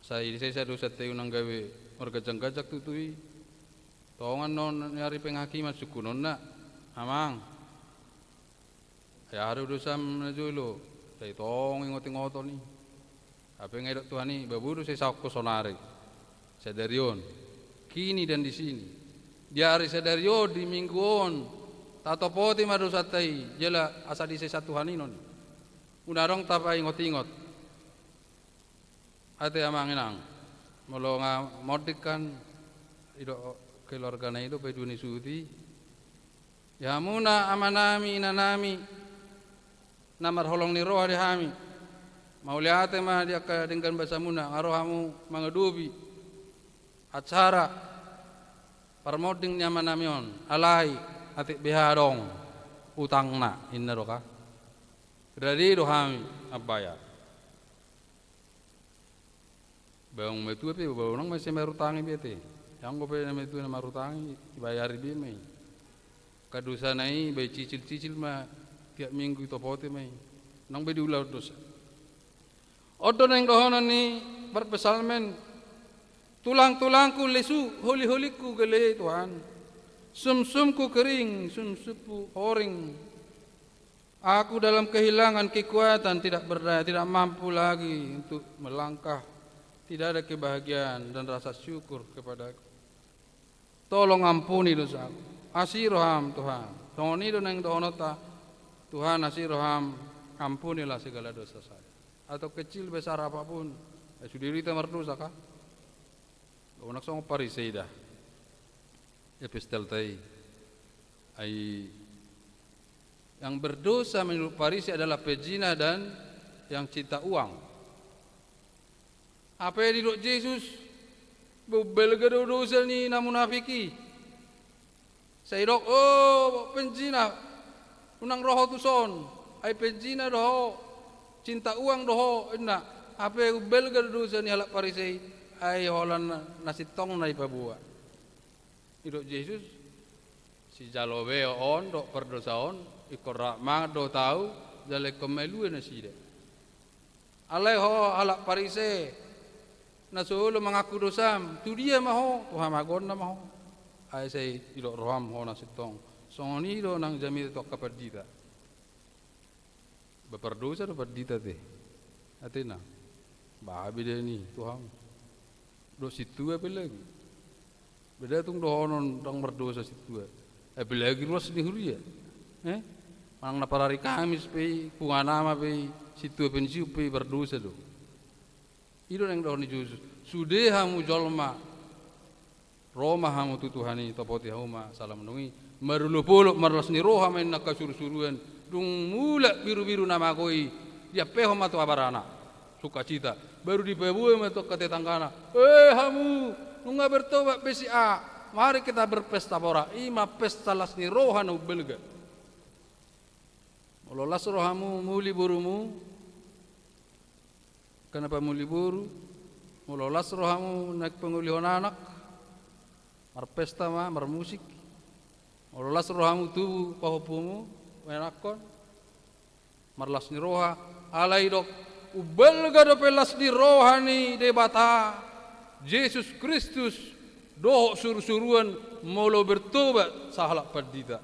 D: Saya dosa teu nang gawe orgajang-gajak tutui. Tongan non nyari penghakiman sukunon na. Amang. Ya harus dosa menjulo. Saya tong ingot-ingot ni. Apa yang edok Tuhan ini baburu saya sauk sonari sedarion kini dan di sini diari sedario di mingguon tato poti madu satai jela asa di sesa Tuhan ini unarong tapa ingot-ingot ate amanginang molonga modikan idok keluarga na itu peduni suti ya muna amanami nanami namar holong ni roh di hami mauliate mah dia dengan bahasa muna arohamu mangadubi acara parmoding nyaman namion alai atik bihadong utangna inna roka dari rohami abaya bang metu ape bang masih marutangi bete yang gope metu na marutangi bayari bime kadosa nai bay cicil mah tiap minggu topote mai nang be diulah dosa Odo neng dohonan ni berpesalmen tulang-tulangku lesu holi-holiku gele Tuhan sumsumku kering sumsumku horing aku dalam kehilangan kekuatan tidak berdaya tidak mampu lagi untuk melangkah tidak ada kebahagiaan dan rasa syukur kepadaku tolong ampuni dosaku asiroham Tuhan tongoni do neng dohonota Tuhan asiroham ampunilah segala dosa saya atau kecil besar apapun sudah kita merdosa kah? Kau nak sama Parisei dah. Epistel tai. Ai yang berdosa menurut Parisei adalah pezina dan yang cinta uang. Apa yang didok Yesus? Belga dosa ni na munafiki. Saya dok penzina unang roho tuson. Ai penzina roho cinta uang doho enna apa belga dosa ni halak Parisei ai holan nasi tong nai pabua idok Yesus si jalobe on dok perdosa on ikor ma do tahu jale kemelu na sida aleho alak parise na solo mengaku dosam tu dia maho Tuhan magon na maho ai sei ilo roham ho na sitong soni do nang jami to kapardita berdosa do pardita te atina babi de ni Tuhan do situ apa lagi beda tung do honon dang berdosa situ apa lagi ruas ni huria mang na parari Kamis pe pungana ma pe situ pensiu pe berdosa do ido nang do ni Yesus sudah hamu jolma Roma hamu tutuhani topoti hauma salam nungi marulupuluk marlas ni roha main nakasur-suruan dung mula biru-biru nama koi dia peho mato abarana sukacita baru dipebuai mato kate tanggana hamu nunga bertobat besi mari kita berpesta pora ima pesta las ni roha nu belga mololas rohamu muli burumu kenapa muli buru mololas rohamu naik pengulihon anak marpesta ma marmusik mololas rohamu tubuh pahopumu menakon marlas ni roha alai dok ubelga do pelas di rohani debata Yesus Kristus doh sur-suruan molo bertobat sahala pardita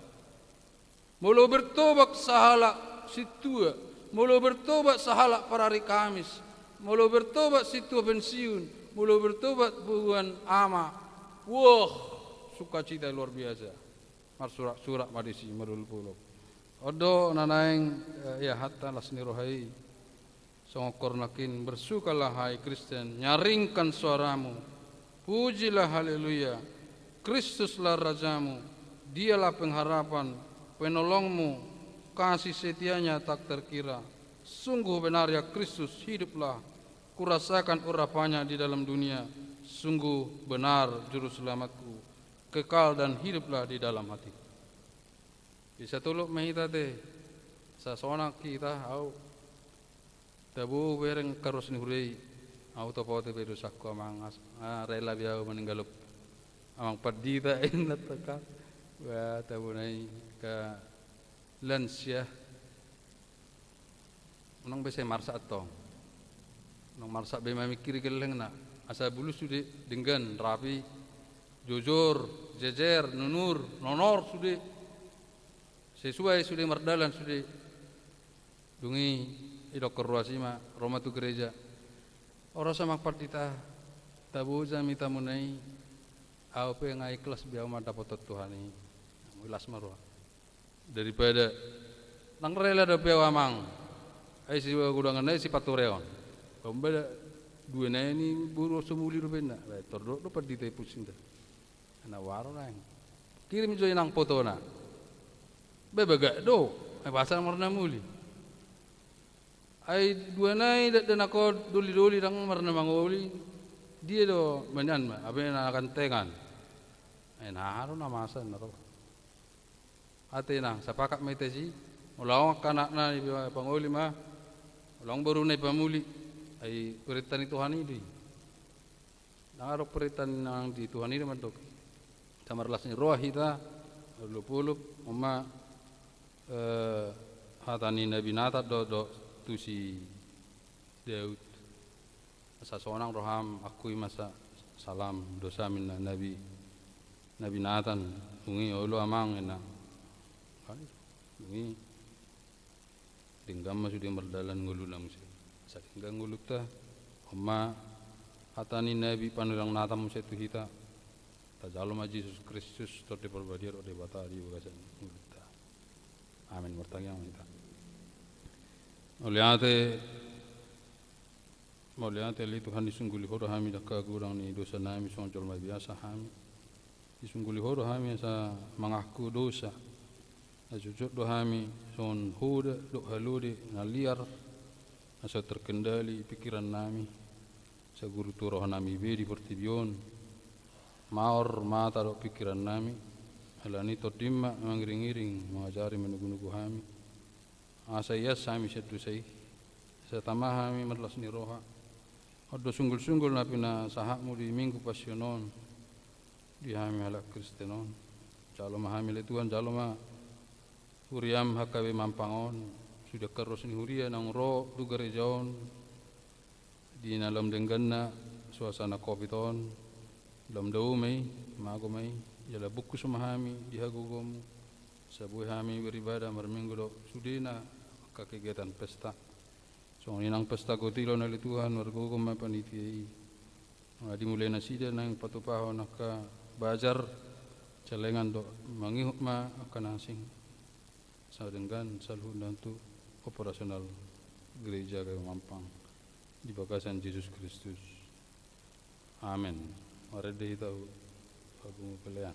D: molo bertobat sahala situa molo bertobat sahala parari Kamis molo bertobat situ pensiun molo bertobat bukan ama wah sukacita luar biasa mar surak-surak madisi marul pulau odo nanaing ya hatta lasni rohai songokor nakin bersukalah hai Kristen nyaringkan suaramu pujilah haleluya Kristuslah rajamu dialah pengharapan penolongmu kasih setianya tak terkira sungguh benar ya Kristus hiduplah kurasakan urapannya di dalam dunia sungguh benar juru selamatku kekal dan hiduplah di dalam hati bisa tuluk mahita te sa sonak kita au tabu bereng karus ni hurei au to pote bedo sakko amang rela biau meninggalup amang pardita inat taka wa tabu nai ka lansia nong bese marsa atong nong marsa be mamikir geleng na asa bulu sude denggan rapi jujur jejer nunur nonor sude sesuai sudah merdalan sudah dungi idok keruasima Roma tu gereja orang sama partita tabu jami tamunai au pe ngai kelas biau ma dapat Tuhan ini wilas marwa daripada nang rela da biau amang ai si gudangan ai si patureon pembeda dua ini buru semuli rubena tordo do partita pusing dah ana waro nang kirim jo nang foto na bebaga do bahasa marna muli ai dua nai dan aku duli dang marna mangoli dia do menyan ma abe na akan tengan ai na haro na masa naro ate na sapakat metesi mulawak kanak na pangoli ma ulang baru nai pamuli ai peritan Tuhan ini nangaro peritan nang di Tuhan ini mandok samarlasni roh hita lupulup umma hatani Nabi Natan do tu si Daud asa seorang roham akui masa salam dosa minna Nabi Natan ungi olo amang ena ungi tinggam sudah berdalan ngululang saking ngulup ta amma hatani Nabi panulang Natan setu hita tajalom Yesus Kristus to diperbadir ode batari bagasan ngulup amin bertanya kita Moliate li Tuhan disungguli horo hami daka gurang ni dosa nami songcol ma biasa hami disungguli horo hami sa mengaku dosa ajujud do hami son huda do halude na liar asa terkendali pikiran nami sa guru turoh nami be di pertibion maor mata do pikiran nami halani to dimma mangiring-iring mengajari menugu-nugu hami asayas sami setu sei setama hami merlas ni roha odo sunggul-sunggul napina sahakmu di minggu pasionon di hami halak Kristenon jaloma hami le Tuhan jaloma uriam hakabe mampangon sudah karos ni huria nang ro du gerejaon di dalam denganna suasana covidon dalam dau mai mago mai jala buku sumahami di hagogom sabu hami beribadah marminggu do sudena ka kegiatan pesta so nang pesta gotilo na Tuhan wargogom ma panitia dimulai nasida nang patupaho naka bajar celengan do mangihuk ma akan asing sa dengan salhun untuk operasional gereja kayu Mampang di Bakasan Yesus Kristus. Amin. Mari tahu Agung pelayan.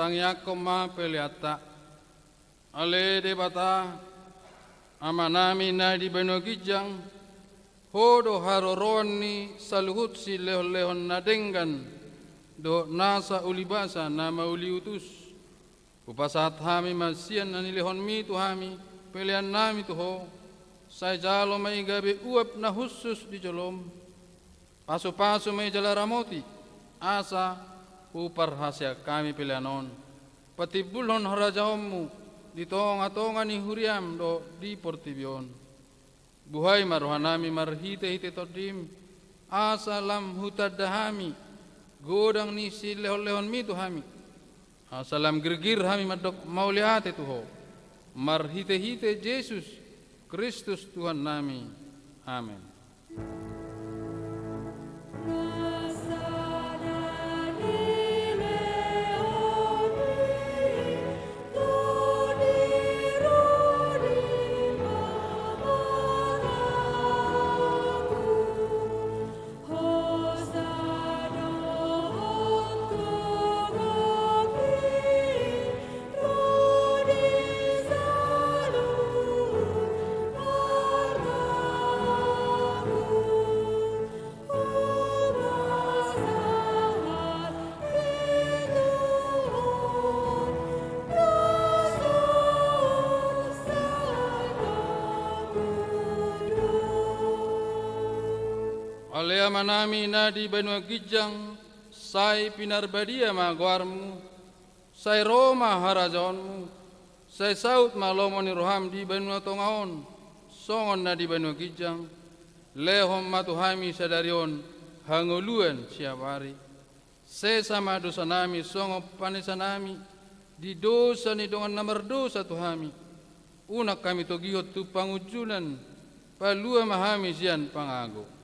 D: Tangya koma peliata ale debata amanami na di benogijang hodo haroroni saluhut si lehon nadenggan do nasa ulibasa nama uliutus upasat hami masian ani lehon mi tu hami pelian nami tu ho sai jalo mai gabe uap na khusus di jolom pasu mai jalaramoti asa upar hasya kami pilihanon pati bulon harajahommu di tonga ni huriam do di portibion buhay maruhanami marhite todim asalam hutadahami godang ni si lehon mi tu hami asalam girgir hami madok mauliate tu ho marhite Yesus Kristus Tuhan nami amin.
E: Amen.
D: Alea manami nadi benua gijang, sai pinar badia ma guarmu, sai Roma harajonmu, sai saut malomoni roham di benua tongaon, songon nadi benua gijang, lehom matuhami sadarion, hangoluan siap hari. Sesama dosa nami, songo panisanami, di dosa ni dongan nomor dosa tuhami. Unak kami togihot tu pangujunan, palua mahami sian pangago.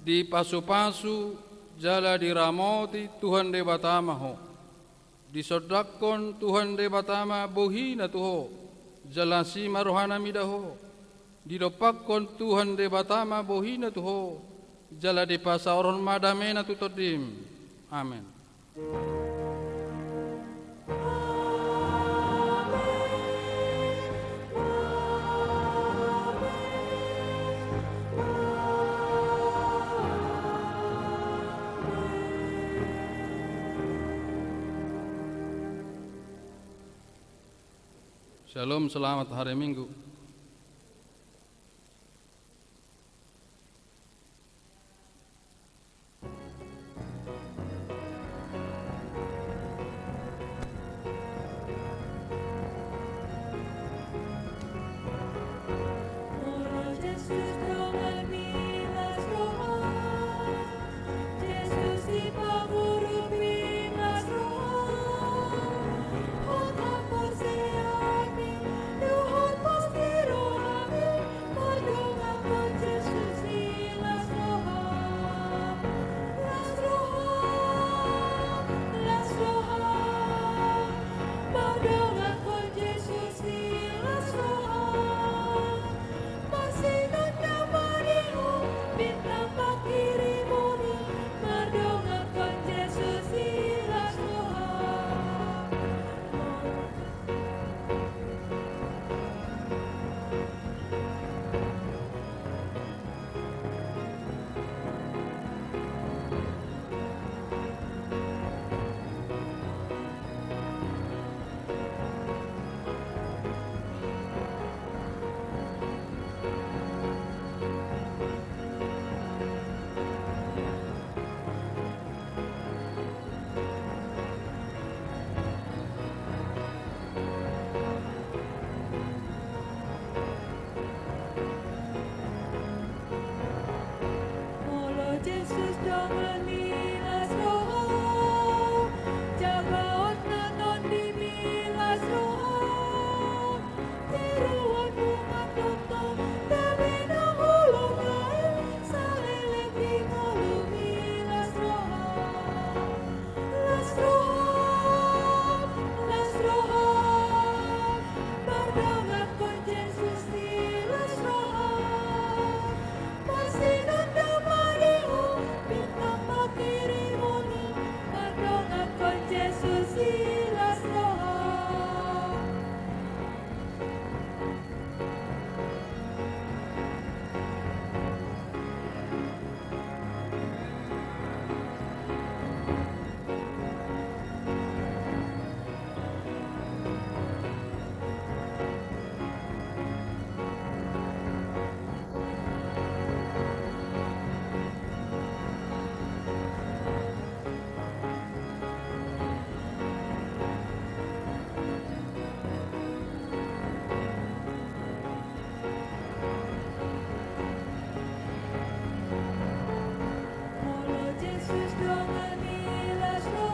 D: Di pasu-pasu jala diramoti Tuhan debatama ho. Di sodakon Tuhan debatama bohina tuho. Jala si marohana midaho. Di dopakon Tuhan debatama bohina tuho. Jala di pasaoron madamena tutodim. Amin. Shalom, selamat hari Minggu.